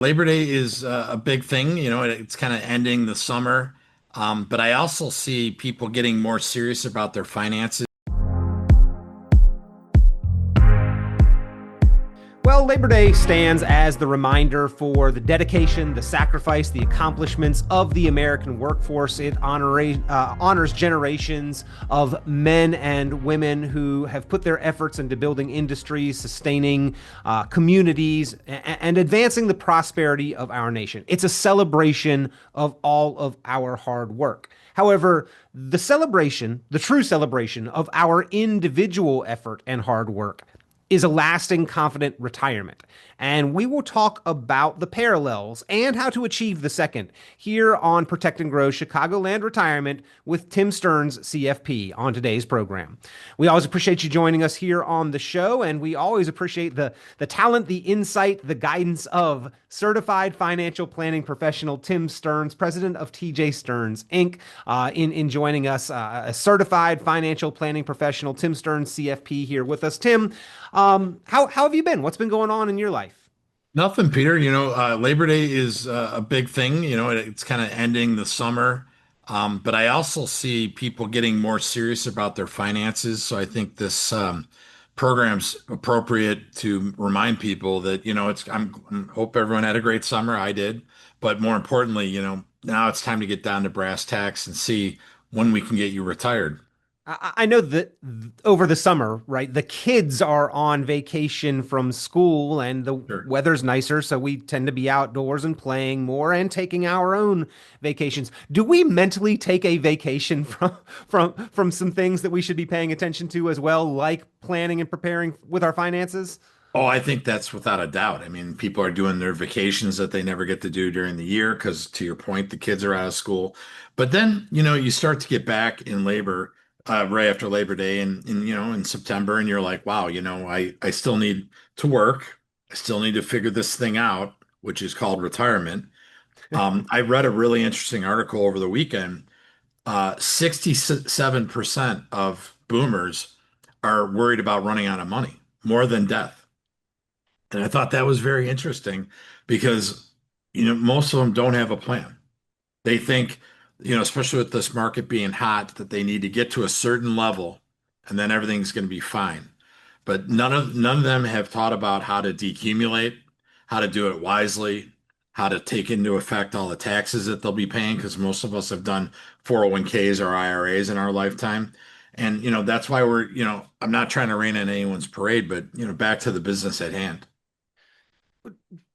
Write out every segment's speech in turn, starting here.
Labor Day is a big thing. It's kind of ending the summer. But I also see people getting more serious about their finances. Well, Labor Day stands as the reminder for the dedication, the sacrifice, the accomplishments of the American workforce. It honors generations of men and women who have put their efforts into building industries, sustaining communities, and advancing the prosperity of our nation. It's a celebration of all of our hard work. However, the true celebration of our individual effort and hard work is a lasting, confident retirement. And we will talk about the parallels and how to achieve the second here on Protect and Grow Chicagoland Retirement with Tim Stearns, CFP, on today's program. We always appreciate you joining us here on the show, and we always appreciate the talent, the insight, the guidance of certified financial planning professional Tim Stearns, president of TJ Stearns Inc., in joining us, a certified financial planning professional, Tim Stearns, CFP, here with us. Tim, how have you been? What's been going on in your life? Nothing, Peter. Labor Day is a big thing. It's kind of ending the summer. But I also see people getting more serious about their finances. So I think this program's appropriate to remind people that, hope everyone had a great summer. I did. But more importantly, now it's time to get down to brass tacks and see when we can get you retired. I know that over the summer, right, the kids are on vacation from school and the Sure. weather's nicer, so we tend to be outdoors and playing more and taking our own vacations. Do we mentally take a vacation from some things that we should be paying attention to as well, like planning and preparing with our finances? Oh, I think that's without a doubt. I mean, people are doing their vacations that they never get to do during the year because, to your point, the kids are out of school. But then, you start to get back in labor right after Labor Day and in September, and you're like, wow, I still need to work. I still need to figure this thing out, which is called retirement. I read a really interesting article over the weekend. 67% of boomers are worried about running out of money, more than death. And I thought that was very interesting because, most of them don't have a plan. They think, especially with this market being hot, that they need to get to a certain level and then everything's going to be fine. But none of them have thought about how to decumulate, how to do it wisely, how to take into effect all the taxes that they'll be paying, because most of us have done 401ks or IRAs in our lifetime. And, that's why I'm not trying to rain on anyone's parade, but, back to the business at hand.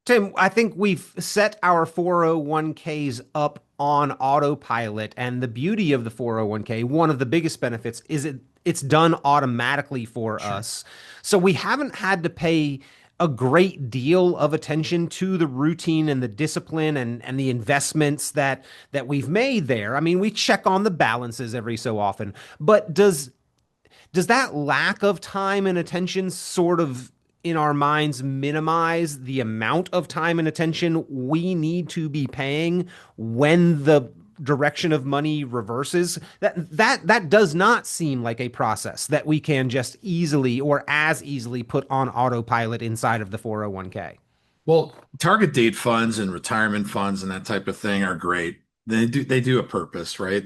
Tim, I think we've set our 401ks up on autopilot. And the beauty of the 401k, one of the biggest benefits is it's done automatically for Sure. us. So we haven't had to pay a great deal of attention to the routine and the discipline and the investments that we've made there. I mean, we check on the balances every so often, but does that lack of time and attention sort of in our minds minimize the amount of time and attention we need to be paying when the direction of money reverses? That does not seem like a process that we can just easily or as easily put on autopilot inside of the 401k. Well, target date funds and retirement funds and that type of thing are great. They do a purpose, right?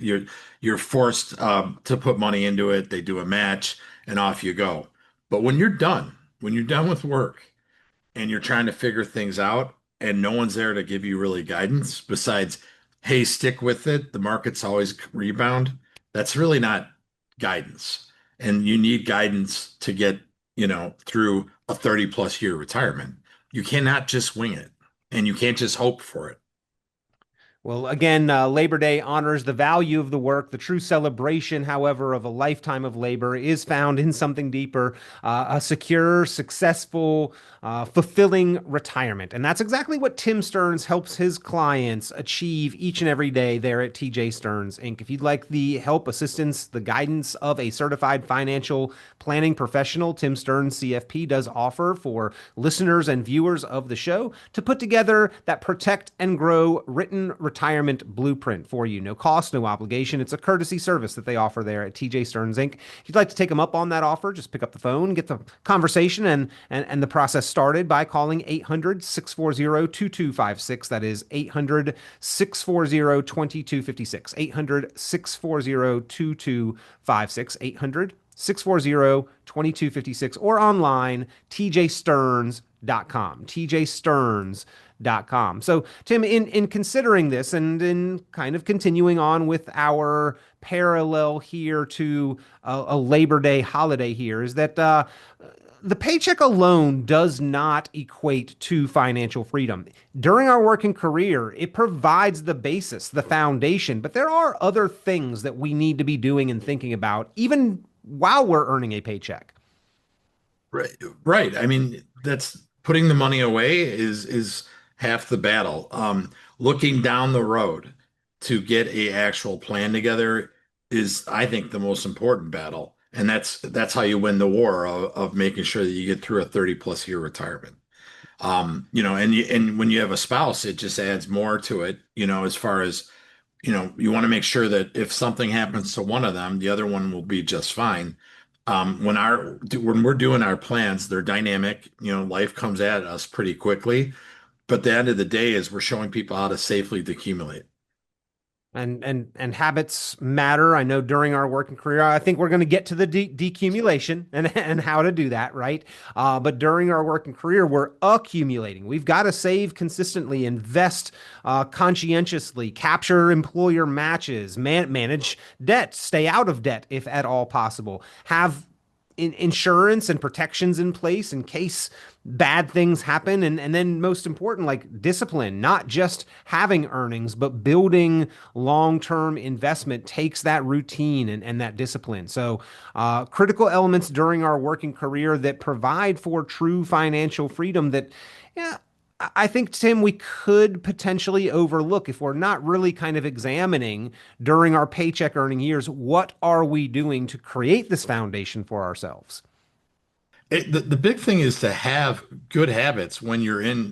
You're forced to put money into it. They do a match, and off you go. But when you're done with work and you're trying to figure things out, and no one's there to give you really guidance besides, hey, stick with it. The market's always rebound. That's really not guidance, and you need guidance to get through a 30 plus year retirement. You cannot just wing it and you can't just hope for it. Well, again, Labor Day honors the value of the work. The true celebration, however, of a lifetime of labor is found in something deeper, a secure, successful, fulfilling retirement. And that's exactly what Tim Stearns helps his clients achieve each and every day there at TJ Stearns Inc. If you'd like the help, assistance, the guidance of a certified financial planning professional, Tim Stearns CFP does offer for listeners and viewers of the show to put together that Protect and Grow written retirement blueprint for you. No cost, no obligation. It's a courtesy service that they offer there at TJ Stearns Inc. If you'd like to take them up on that offer, just pick up the phone, get the conversation and the process started by calling 800-640-2256. That is 800-640-2256. 800-640-2256. 800-640-2256 or online tjstearns.com. tjstearns.com. So, Tim, in considering this and in kind of continuing on with our parallel here to a Labor Day holiday here, is that the paycheck alone does not equate to financial freedom. During our working career, it provides the basis, the foundation, but there are other things that we need to be doing and thinking about, even while we're earning a paycheck. Right, right. I mean, that's putting the money away is half the battle. Looking down the road to get a actual plan together is, I think, the most important battle. And that's how you win the war of making sure that you get through a 30 plus year retirement. And when you have a spouse, it just adds more to it, as far as, you want to make sure that if something happens to one of them, the other one will be just fine. When we're doing our plans, they're dynamic, life comes at us pretty quickly. But the end of the day is we're showing people how to safely decumulate. And habits matter. I know during our working career, I think we're going to get to the decumulation and how to do that, right? But during our working career, we're accumulating. We've got to save consistently, invest conscientiously, capture employer matches, manage debt, stay out of debt if at all possible, have insurance and protections in place in case bad things happen. And then most important, like discipline, not just having earnings, but building long-term investment takes that routine and that discipline. So critical elements during our working career that provide for true financial freedom that, yeah, I think, Tim, we could potentially overlook if we're not really kind of examining during our paycheck earning years, what are we doing to create this foundation for ourselves? The big thing is to have good habits when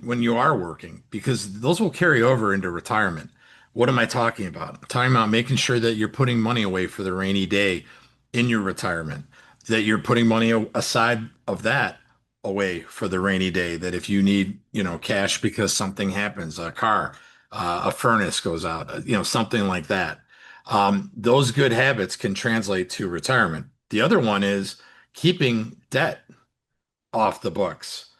when you are working, because those will carry over into retirement. What am I talking about? I'm talking about making sure that you're putting money away for the rainy day in your retirement, that you're putting money aside of that away for the rainy day, that if you need, cash because something happens, a car, a furnace goes out, something like that. Those good habits can translate to retirement. The other one is keeping debt off the books,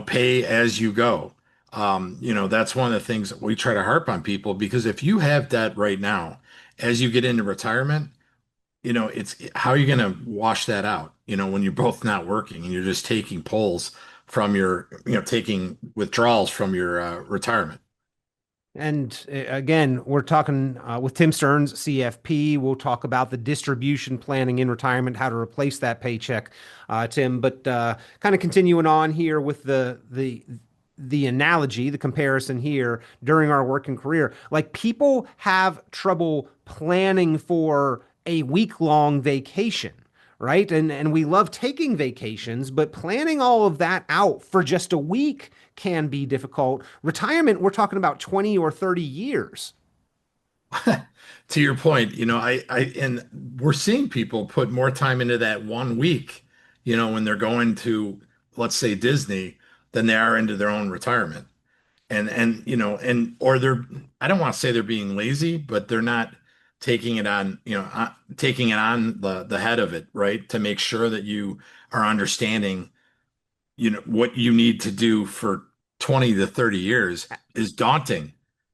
pay as you go. That's one of the things that we try to harp on people, because if you have debt right now, as you get into retirement, it's how are you going to wash that out, when you're both not working and you're just taking pulls from taking withdrawals from your retirement. And again, we're talking with Tim Stearns, CFP. We'll talk about the distribution planning in retirement, how to replace that paycheck, Tim. But kind of continuing on here with the analogy, the comparison here during our working career, like people have trouble planning for a week-long vacation, right? And we love taking vacations, but planning all of that out for just a week can be difficult. Retirement, we're talking about 20 or 30 years. To your point, and we're seeing people put more time into that 1 week, when they're going to, let's say, Disney, than they are into their own retirement. Or I don't want to say they're being lazy, but they're not taking it on, taking it on the head of it, right? To make sure that you are understanding, what you need to do for 20 to 30 years is daunting.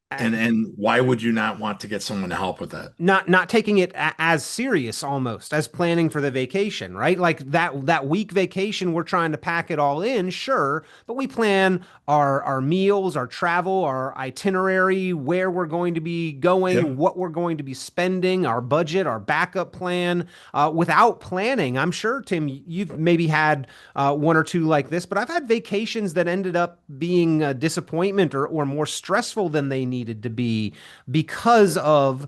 And why would you not want to get someone to help with that? Not taking it as serious almost as planning for the vacation, right? Like that week vacation, we're trying to pack it all in, sure, but we plan our meals, our travel, our itinerary, where we're going to be going, Yep. what we're going to be spending, our budget, our backup plan. Without planning, I'm sure, Tim, you've maybe had one or two like this, but I've had vacations that ended up being a disappointment or more stressful than they needed to be because of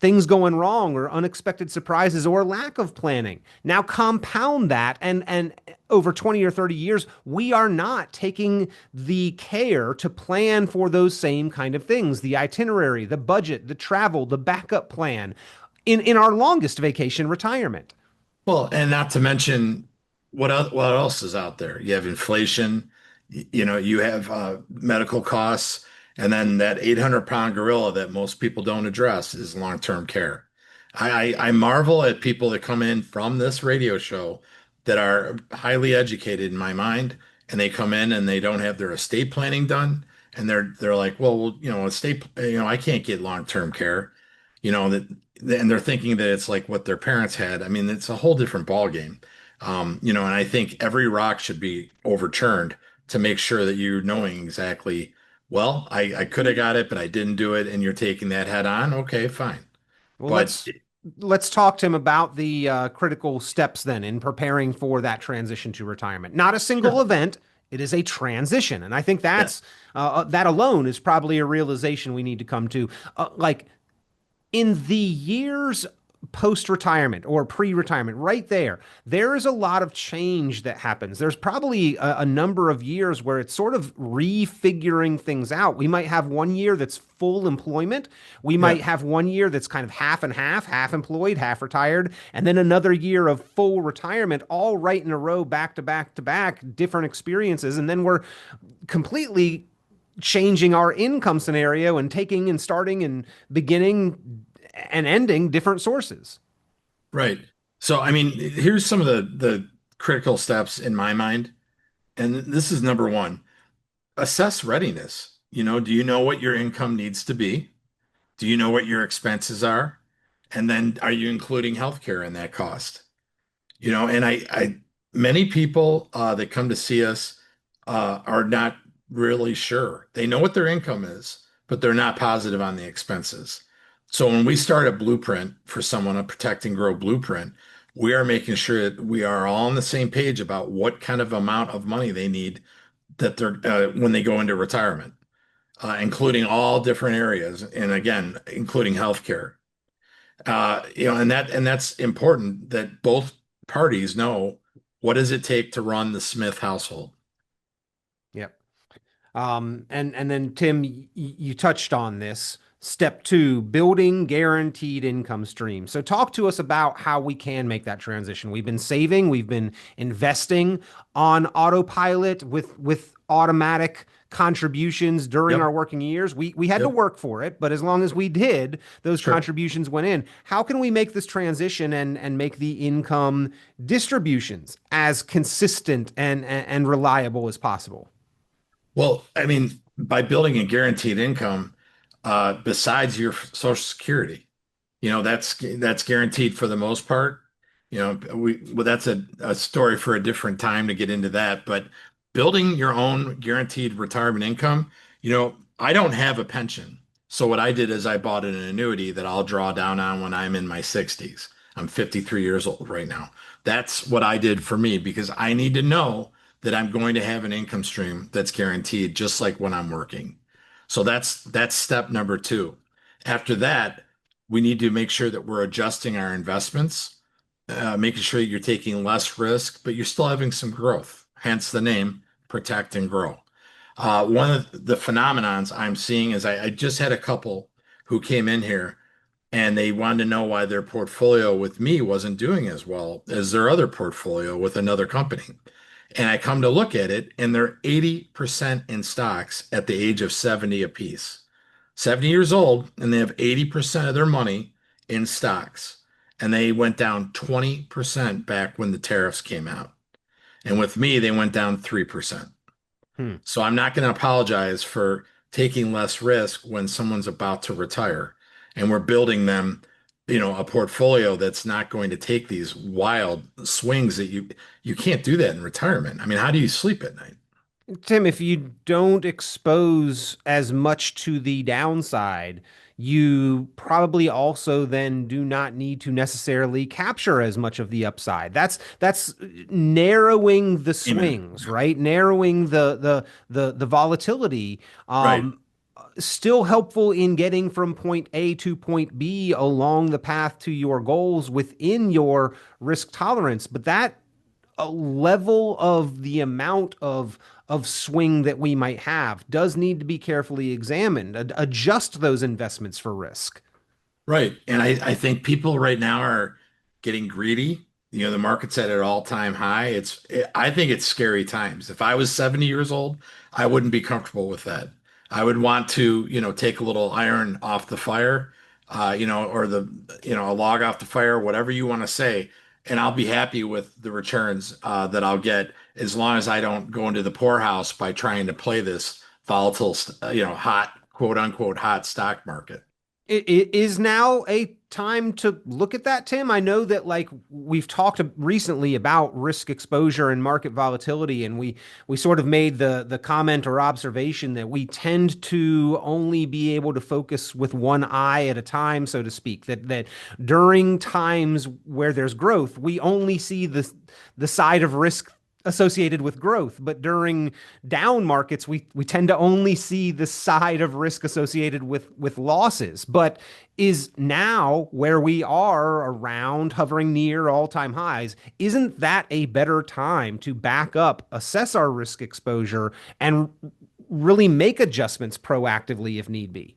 things going wrong or unexpected surprises or lack of planning. Now compound that and over 20 or 30 years, we are not taking the care to plan for those same kind of things, the itinerary, the budget, the travel, the backup plan in our longest vacation, retirement. Well, and not to mention what else is out there? You have inflation, you have medical costs, and then that 800-pound gorilla that most people don't address is long-term care. I marvel at people that come in from this radio show that are highly educated in my mind, and they come in and they don't have their estate planning done, and they're like, well, estate, I can't get long-term care, that, and they're thinking that it's like what their parents had. I mean, it's a whole different ballgame. And I think every rock should be overturned to make sure that you're knowing exactly, well, I could have got it, but I didn't do it, and you're taking that head on. Okay, fine. Well, But let's talk to him about the critical steps then in preparing for that transition to retirement. Not a single sure, event; it is a transition, and I think yeah, that alone is probably a realization we need to come to. Like in the years post retirement or pre retirement, right there is a lot of change that happens. There's probably a number of years where it's sort of refiguring things out. We might have one year that's full employment. We yeah, might have one year that's kind of half and half employed, half retired, and then another year of full retirement, all right in a row, back to back to back, different experiences. And then we're completely changing our income scenario and taking and starting and beginning and ending different sources. right. So, I mean, here's some of the critical steps in my mind, and this is number one: assess readiness. Do you know what your income needs to be? Do you know what your expenses are? And then are you including healthcare in that cost? And many people that come to see us are not really sure. They know what their income is, but they're not positive on the expenses. So when we start a blueprint for someone, a protect and grow blueprint, we are making sure that we are all on the same page about what kind of amount of money they need that they're when they go into retirement, including all different areas, and again, including healthcare. And that's important that both parties know what does it take to run the Smith household. Yep. And then Tim, you touched on this. Step two, building guaranteed income stream. So talk to us about how we can make that transition. We've been saving, we've been investing on autopilot with automatic contributions during our Yep, working years. We had to yep. work for it, but as long as we did, those Sure. contributions went in. How can we make this transition and make the income distributions as consistent and reliable as possible? Well, I mean, by building a guaranteed income, besides your Social Security, that's guaranteed for the most part. Well, that's a story for a different time to get into that. But building your own guaranteed retirement income, I don't have a pension. So what I did is I bought an annuity that I'll draw down on when I'm in my 60s. I'm 53 years old right now. That's what I did for me because I need to know that I'm going to have an income stream that's guaranteed, just like when I'm working. So that's step number two. After that, we need to make sure that we're adjusting our investments, making sure you're taking less risk, but you're still having some growth. Hence the name, protect and grow. One of the phenomenons I'm seeing is I just had a couple who came in here and they wanted to know why their portfolio with me wasn't doing as well as their other portfolio with another company. And I come to look at it, and they're 80% in stocks at the age of 70 apiece. 70 years old, and they have 80% of their money in stocks. And they went down 20% back when the tariffs came out. And with me, they went down 3%. Hmm. So I'm not going to apologize for taking less risk when someone's about to retire. And we're building them, a portfolio that's not going to take these wild swings that you can't do that in retirement. I mean, how do you sleep at night? Tim, if you don't expose as much to the downside, you probably also then do not need to necessarily capture as much of the upside. That's narrowing the Amen. swings, right? Narrowing the volatility. Right. still helpful in getting from point A to point B along the path to your goals within your risk tolerance. But that a level of the amount of swing that we might have does need to be carefully examined. Adjust those investments for risk. Right. And I think people right now are getting greedy. The market's at an all-time high. I think it's scary times. If I was 70 years old, I wouldn't be comfortable with that. I would want to, take a little iron off the fire, or a log off the fire, whatever you want to say. And I'll be happy with the returns that I'll get as long as I don't go into the poorhouse by trying to play this volatile, hot, quote unquote, hot stock market. It is now a time to look at that, Tim. I know that like we've talked recently about risk exposure and market volatility, and we sort of made the comment or observation that we tend to only be able to focus with one eye at a time, so to speak. That during times where there's growth, we only see the side of risk associated with growth. But during down markets, we tend to only see the side of risk associated with losses. But is now where we are around hovering near all-time highs, isn't that a better time to back up, assess our risk exposure, and really make adjustments proactively if need be?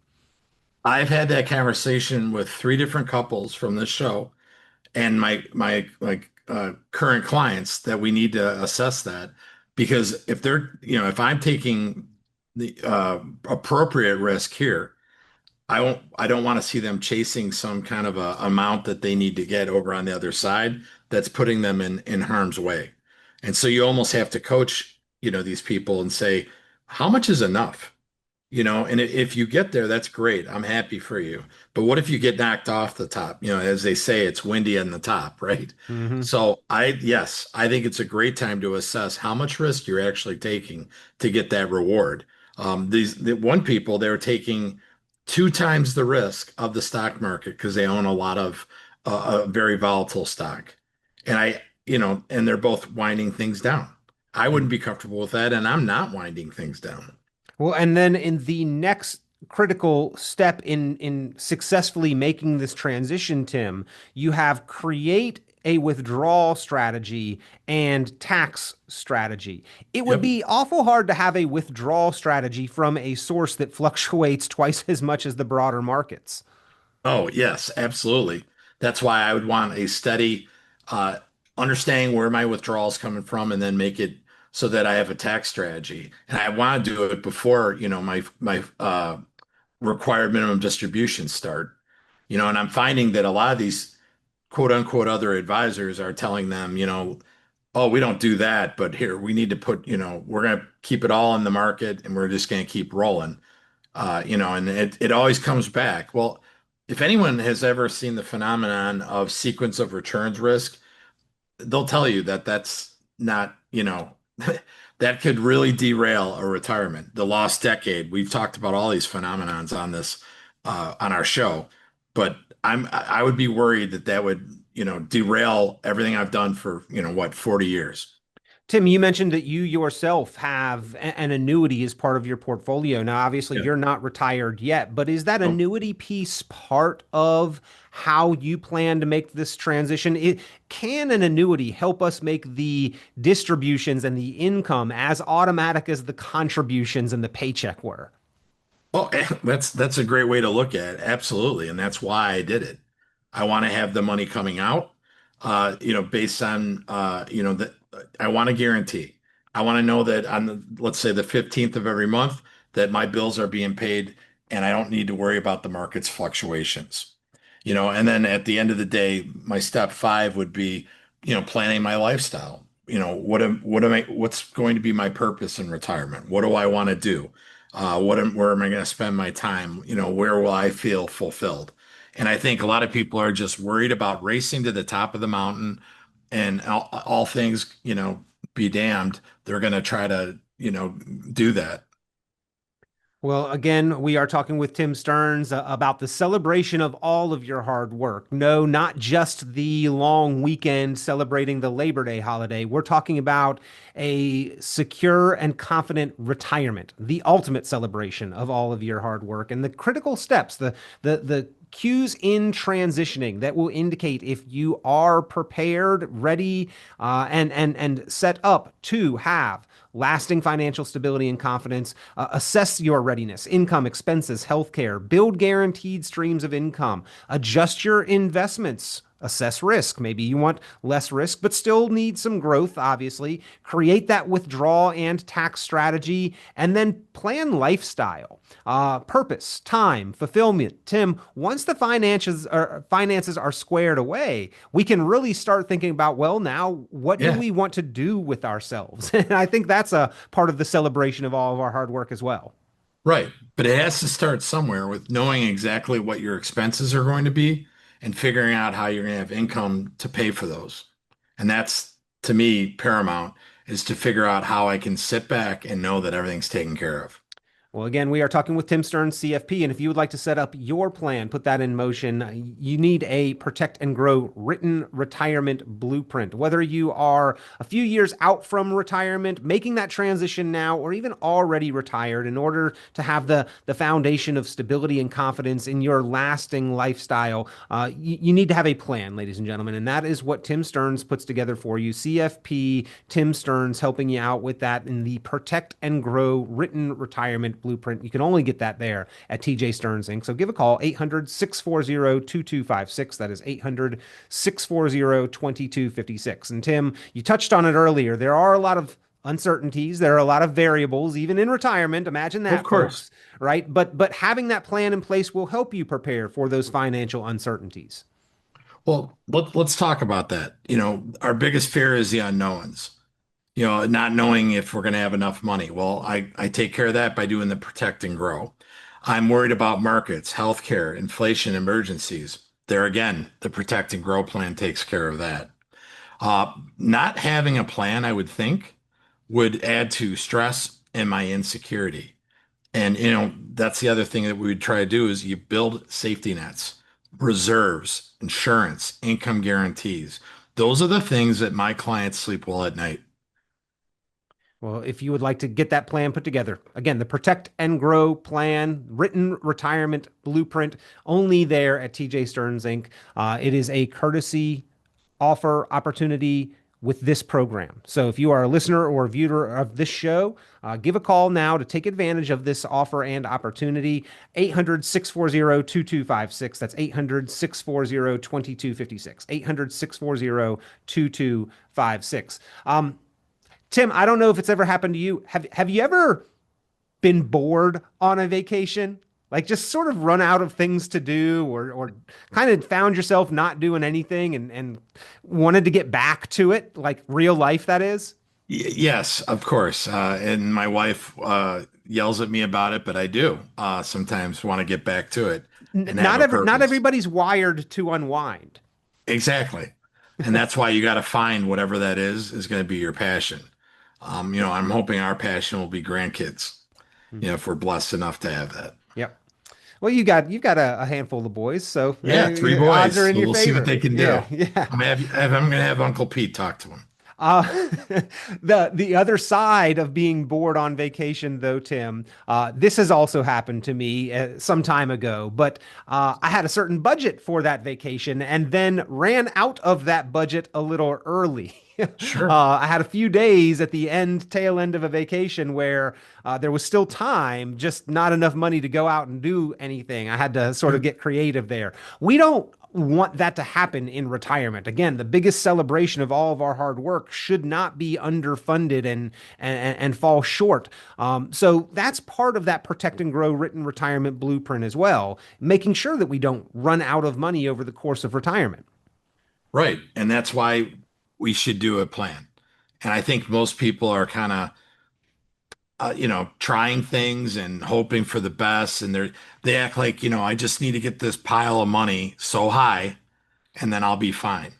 I've had that conversation with three different couples from this show and my current clients that we need to assess that because if I'm taking the appropriate risk here, I don't want to see them chasing some kind of a amount that they need to get over on the other side that's putting them in harm's way. And so you almost have to coach, these people and say, how much is enough? And if you get there, that's great. I'm happy for you. But what if you get knocked off the top? As they say, it's windy on the top, right? Mm-hmm. So yes, I think it's a great time to assess how much risk you're actually taking to get that reward. The one people, they were taking two times the risk of the stock market because they own a lot of a very volatile stock. And and they're both winding things down. I wouldn't be comfortable with that, and I'm not winding things down. Well, and then in the next critical step in successfully making this transition, Tim, you have create a withdrawal strategy and tax strategy. It would Yep. be awful hard to have a withdrawal strategy from a source that fluctuates twice as much as the broader markets. Oh, yes, absolutely. That's why I would want a steady uh, understanding where my withdrawals coming from and then make it so that I have a tax strategy. And I want to do it before, my required minimum distributions start. And I'm finding that a lot of these quote unquote other advisors are telling them, oh, we don't do that, but here we need to put, we're going to keep it all in the market and we're just going to keep rolling. And it always comes back. Well, if anyone has ever seen the phenomenon of sequence of returns risk, they'll tell you that that's not, that could really derail a retirement. The lost decade. We've talked about all these phenomenons on this on our show, but I would be worried that that would, derail everything I've done for, 40 years. Tim, you mentioned that you yourself have an annuity as part of your portfolio. Now, obviously, Yeah. you're not retired yet, but is that Oh, annuity piece part of how you plan to make this transition? Can an annuity help us make the distributions and the income as automatic as the contributions and the paycheck were? oh, that's a great way to look at it. Absolutely. And that's why I did it. I want to have the money coming out, based on, that I want to guarantee. I want to know that on let's say the 15th of every month that my bills are being paid and I don't need to worry about the market's fluctuations. And then at the end of the day, my step five would be, planning my lifestyle. What's going to be my purpose in retirement? What do I want to do? Where am I going to spend my time? Where will I feel fulfilled? And I think a lot of people are just worried about racing to the top of the mountain and all things, be damned. They're going to try to, do that. Well, again, we are talking with Tim Stearns about the celebration of all of your hard work. No, not just the long weekend celebrating the Labor Day holiday. We're talking about a secure and confident retirement, the ultimate celebration of all of your hard work and the critical steps, the cues in transitioning that will indicate if you are prepared, ready, and set up to have lasting financial stability and confidence. Assess your readiness, income, expenses, healthcare, build guaranteed streams of income, adjust your investments. Assess risk. Maybe you want less risk, but still need some growth, obviously. Create that withdrawal and tax strategy, and then plan lifestyle, purpose, time, fulfillment. Tim, once the finances are squared away, we can really start thinking about, well, now what do Yeah, we want to do with ourselves? And I think that's a part of the celebration of all of our hard work as well. right. But it has to start somewhere with knowing exactly what your expenses are going to be and figuring out how you're going to have income to pay for those. And that's, to me, paramount is to figure out how I can sit back and know that everything's taken care of. Well, again, we are talking with Tim Stearns, CFP. And if you would like to set up your plan, put that in motion, you need a protect and grow written retirement blueprint. Whether you are a few years out from retirement, making that transition now, or even already retired, in order to have the foundation of stability and confidence in your lasting lifestyle, you need to have a plan, ladies and gentlemen. And that is what Tim Stearns puts together for you. CFP, Tim Stearns helping you out with that in the protect and grow written retirement blueprint. You can only get that there at TJ Stearns Inc. So give a call, 800-640-2256. That is 800-640-2256. And Tim, you touched on it earlier. There are a lot of uncertainties. There are a lot of variables, even in retirement. Imagine Of that, course. folks, right? But having that plan in place will help you prepare for those financial uncertainties. Well, let's talk about that. Our biggest fear is the unknowns. Not knowing if we're going to have enough money. Well, I take care of that by doing the protect and grow. I'm worried about markets, healthcare, inflation, emergencies. There again, the protect and grow plan takes care of that. Not having a plan, I would think, would add to stress and my insecurity. And that's the other thing that we would try to do is you build safety nets, reserves, insurance, income guarantees. Those are the things that my clients sleep well at night. Well, if you would like to get that plan put together, again, the Protect and Grow plan, written retirement blueprint, only there at TJ Stearns Inc. It is a courtesy offer opportunity with this program. So if you are a listener or a viewer of this show, give a call now to take advantage of this offer and opportunity. 800-640-2256. That's 800-640-2256. 800-640-2256. Tim, I don't know if it's ever happened to you. Have you ever been bored on a vacation? Like just sort of run out of things to do or kind of found yourself not doing anything and wanted to get back to it, like real life, that is? Yes, of course. And my wife yells at me about it, but I do sometimes want to get back to it and have a Not purpose. everybody's wired to unwind. Exactly. And that's why you got to find whatever that is going to be your passion. I'm hoping our passion will be grandkids, Mhm. if we're blessed enough to have that. Yep. Well, you've got a handful of boys, so Yeah, three odds boys. are in So your we'll see what favor. they can do. Yeah, yeah. I'm going to have Uncle Pete talk to him. Uh, the other side of being bored on vacation, though, Tim, this has also happened to me some time ago. But I had a certain budget for that vacation, and then ran out of that budget a little early. Sure. I had a few days at the tail end of a vacation where there was still time, just not enough money to go out and do anything. I had to sort of Sure. get creative there. We don't want that to happen in retirement. Again, the biggest celebration of all of our hard work should not be underfunded and fall short. So that's part of that protect and grow written retirement blueprint as well, making sure that we don't run out of money over the course of retirement. Right. And that's why we should do a plan. And I think most people are kind of, trying things and hoping for the best. And they act like, I just need to get this pile of money so high and then I'll be fine.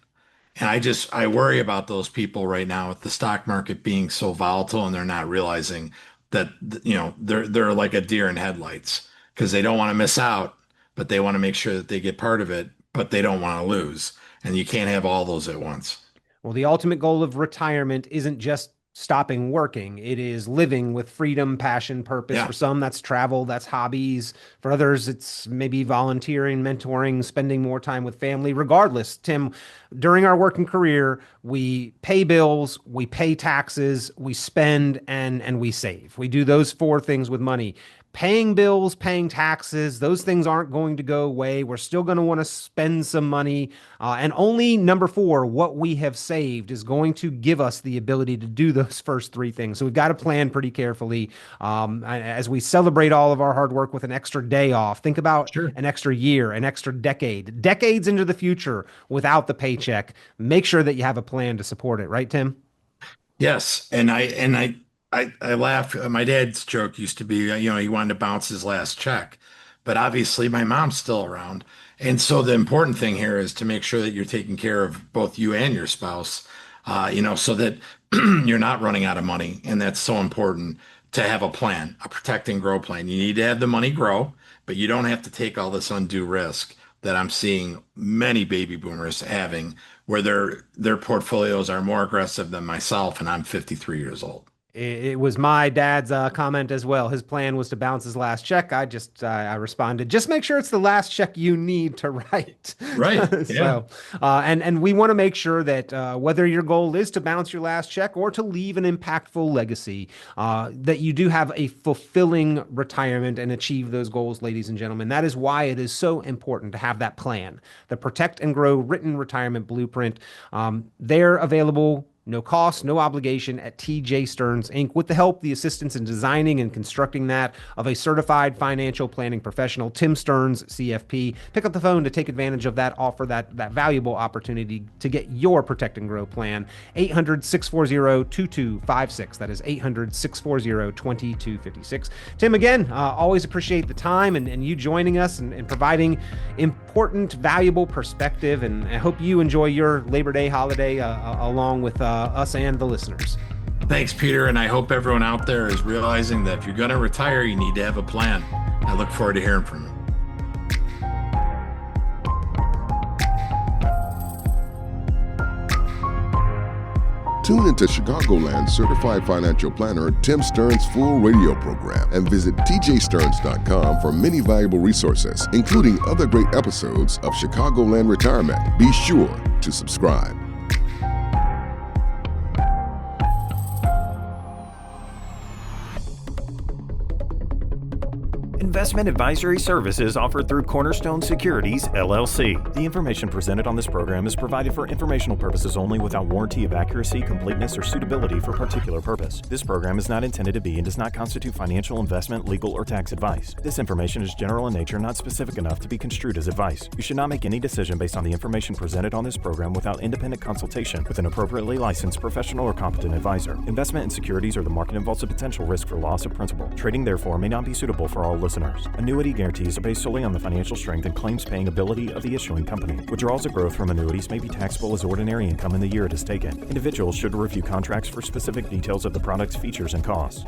And I worry about those people right now with the stock market being so volatile and they're not realizing that they're like a deer in headlights because they don't want to miss out, but they want to make sure that they get part of it, but they don't want to lose. And you can't have all those at once. Well, the ultimate goal of retirement isn't just stopping working. It is living with freedom, passion, purpose. Yeah, For some, that's travel, that's hobbies. For others, it's maybe volunteering, mentoring, spending more time with family. Regardless, Tim, during our working career, we pay bills, we pay taxes, we spend, and we save. We do those four things with money. Paying bills, paying taxes, those things aren't going to go away. We're still going to want to spend some money. And only number four, what we have saved, is going to give us the ability to do those first three things. So we've got to plan pretty carefully as we celebrate all of our hard work with an extra day off. Think about sure. an extra year, an extra decade, decades into the future without the paycheck. Make sure that you have a plan to support it, right, Tim? Yes, and I laugh. My dad's joke used to be, he wanted to bounce his last check, but obviously my mom's still around, and so the important thing here is to make sure that you're taking care of both you and your spouse, so that you're not running out of money, and that's so important to have a plan, a protect and grow plan. You need to have the money grow, but you don't have to take all this undue risk that I'm seeing many baby boomers having, where their portfolios are more aggressive than myself, and I'm 53 years old. It was my dad's comment as well. His plan was to bounce his last check. I responded, just make sure it's the last check you need to write. Right. Yeah. So, and we want to make sure that whether your goal is to bounce your last check or to leave an impactful legacy, that you do have a fulfilling retirement and achieve those goals, ladies and gentlemen. That is why it is so important to have that plan, the Protect and Grow Written Retirement Blueprint. They're available, no cost, no obligation, at TJ Stearns Inc. with the help, the assistance in designing and constructing that of a certified financial planning professional, Tim Stearns, CFP. Pick up the phone to take advantage of that offer, that valuable opportunity to get your Protect and Grow plan. 800-640-2256. That is 800-640-2256. Tim, again, always appreciate the time and you joining us and providing important, valuable perspective. And I hope you enjoy your Labor Day holiday along with us and the listeners. Thanks, Peter. And I hope everyone out there is realizing that if you're going to retire, you need to have a plan. I look forward to hearing from you. Tune into Chicagoland certified financial planner Tim Stearns' full radio program and visit tjstearns.com for many valuable resources, including other great episodes of Chicagoland Retirement. Be sure to subscribe. Investment advisory services offered through Cornerstone Securities, LLC. The information presented on this program is provided for informational purposes only without warranty of accuracy, completeness, or suitability for particular purpose. This program is not intended to be and does not constitute financial, investment, legal, or tax advice. This information is general in nature, not specific enough to be construed as advice. You should not make any decision based on the information presented on this program without independent consultation with an appropriately licensed professional or competent advisor. Investment in securities or the market involves a potential risk for loss of principal. Trading, therefore, may not be suitable for all listeners. Annuity guarantees are based solely on the financial strength and claims-paying ability of the issuing company. Withdrawals or growth from annuities may be taxable as ordinary income in the year it is taken. Individuals should review contracts for specific details of the product's features and costs.